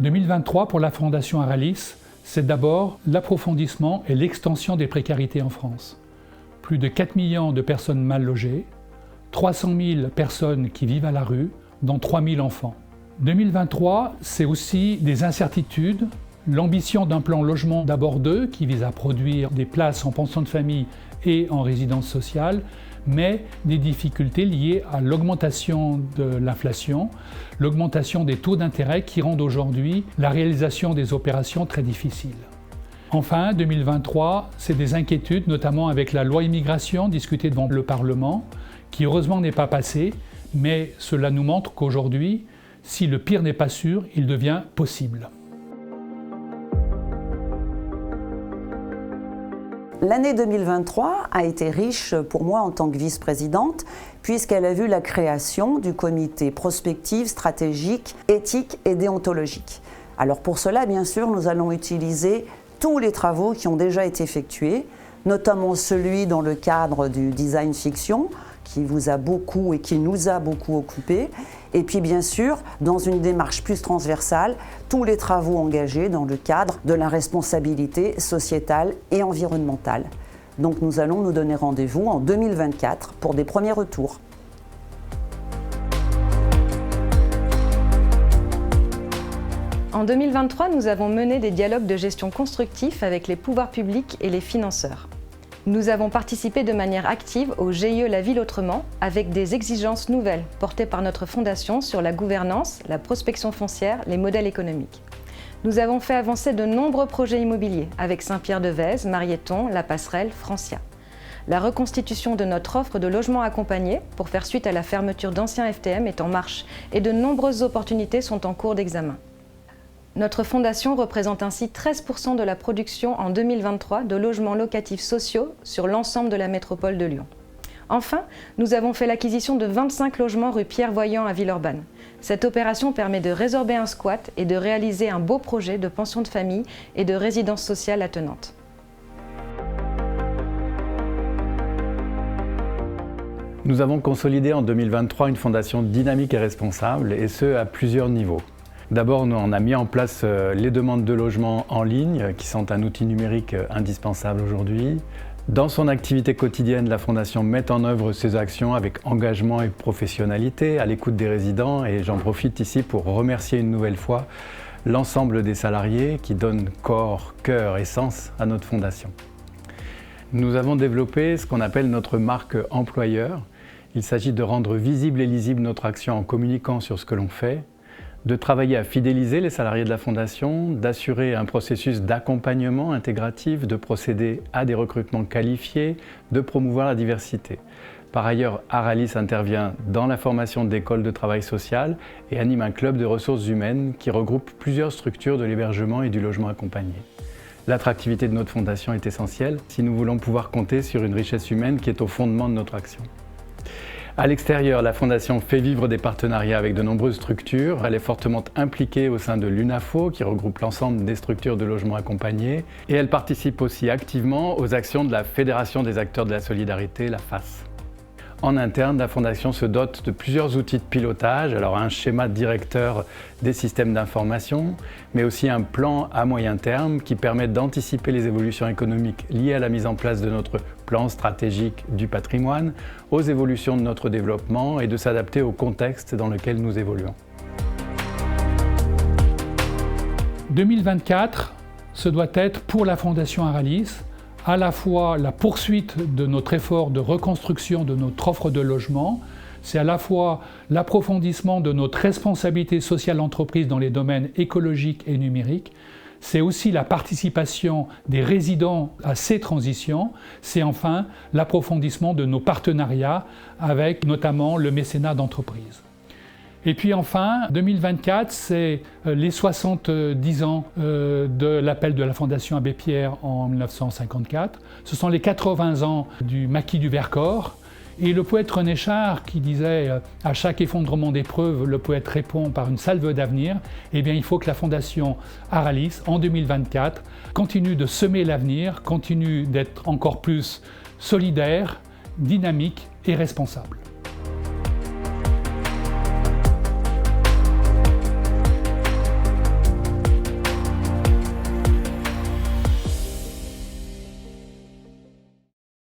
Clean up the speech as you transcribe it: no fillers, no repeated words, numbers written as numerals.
2023 pour la Fondation Aralis, c'est d'abord l'approfondissement et l'extension des précarités en France. Plus de 4 millions de personnes mal logées, 300 000 personnes qui vivent à la rue, dont 3 000 enfants. 2023, c'est aussi des incertitudes, l'ambition d'un plan logement d'abord 2 qui vise à produire des places en pension de famille et en résidence sociale, mais des difficultés liées à l'augmentation de l'inflation, l'augmentation des taux d'intérêt qui rendent aujourd'hui la réalisation des opérations très difficiles. Enfin, 2023, c'est des inquiétudes, notamment avec la loi immigration discutée devant le Parlement, qui heureusement n'est pas passée, mais cela nous montre qu'aujourd'hui, si le pire n'est pas sûr, il devient possible. L'année 2023 a été riche pour moi en tant que vice-présidente, puisqu'elle a vu la création du comité prospective, stratégique, éthique et déontologique. Alors pour cela, bien sûr, nous allons utiliser tous les travaux qui ont déjà été effectués, notamment celui dans le cadre du design fiction, qui vous a beaucoup et qui nous a beaucoup occupés. Et puis bien sûr, dans une démarche plus transversale, tous les travaux engagés dans le cadre de la responsabilité sociétale et environnementale. Donc nous allons nous donner rendez-vous en 2024 pour des premiers retours. En 2023, nous avons mené des dialogues de gestion constructifs avec les pouvoirs publics et les financeurs. Nous avons participé de manière active au GIE La Ville Autrement avec des exigences nouvelles portées par notre fondation sur la gouvernance, la prospection foncière, les modèles économiques. Nous avons fait avancer de nombreux projets immobiliers avec Saint-Pierre-de-Vèze, Marieton, La Passerelle, Francia. La reconstitution de notre offre de logements accompagnés pour faire suite à la fermeture d'anciens FTM est en marche et de nombreuses opportunités sont en cours d'examen. Notre fondation représente ainsi 13% de la production en 2023 de logements locatifs sociaux sur l'ensemble de la métropole de Lyon. Enfin, nous avons fait l'acquisition de 25 logements rue Pierre-Voyant à Villeurbanne. Cette opération permet de résorber un squat et de réaliser un beau projet de pension de famille et de résidence sociale attenante. Nous avons consolidé en 2023 une fondation dynamique et responsable, et ce à plusieurs niveaux. D'abord, on a mis en place les demandes de logement en ligne, qui sont un outil numérique indispensable aujourd'hui. Dans son activité quotidienne, la Fondation met en œuvre ses actions avec engagement et professionnalité, à l'écoute des résidents, et j'en profite ici pour remercier une nouvelle fois l'ensemble des salariés qui donnent corps, cœur et sens à notre Fondation. Nous avons développé ce qu'on appelle notre marque employeur. Il s'agit de rendre visible et lisible notre action en communiquant sur ce que l'on fait, de travailler à fidéliser les salariés de la Fondation, d'assurer un processus d'accompagnement intégratif, de procéder à des recrutements qualifiés, de promouvoir la diversité. Par ailleurs, Aralis intervient dans la formation d'écoles de travail social et anime un club de ressources humaines qui regroupe plusieurs structures de l'hébergement et du logement accompagné. L'attractivité de notre Fondation est essentielle si nous voulons pouvoir compter sur une richesse humaine qui est au fondement de notre action. À l'extérieur, la Fondation fait vivre des partenariats avec de nombreuses structures. Elle est fortement impliquée au sein de l'UNAFO, qui regroupe l'ensemble des structures de logement accompagné. Et elle participe aussi activement aux actions de la Fédération des acteurs de la solidarité, la FAS. En interne, la Fondation se dote de plusieurs outils de pilotage, alors un schéma directeur des systèmes d'information, mais aussi un plan à moyen terme qui permet d'anticiper les évolutions économiques liées à la mise en place de notre plan stratégique du patrimoine, aux évolutions de notre développement et de s'adapter au contexte dans lequel nous évoluons. 2024, ce doit être pour la Fondation Aralis à la fois la poursuite de notre effort de reconstruction de notre offre de logement, c'est à la fois l'approfondissement de notre responsabilité sociale d'entreprise dans les domaines écologiques et numériques, c'est aussi la participation des résidents à ces transitions, c'est enfin l'approfondissement de nos partenariats avec notamment le mécénat d'entreprise. Et puis enfin, 2024, c'est les 70 ans de l'appel de la Fondation Abbé Pierre en 1954. Ce sont les 80 ans du maquis du Vercors. Et le poète René Char qui disait « À chaque effondrement d'épreuves, le poète répond par une salve d'avenir », eh bien il faut que la Fondation Aralis, en 2024, continue de semer l'avenir, continue d'être encore plus solidaire, dynamique et responsable.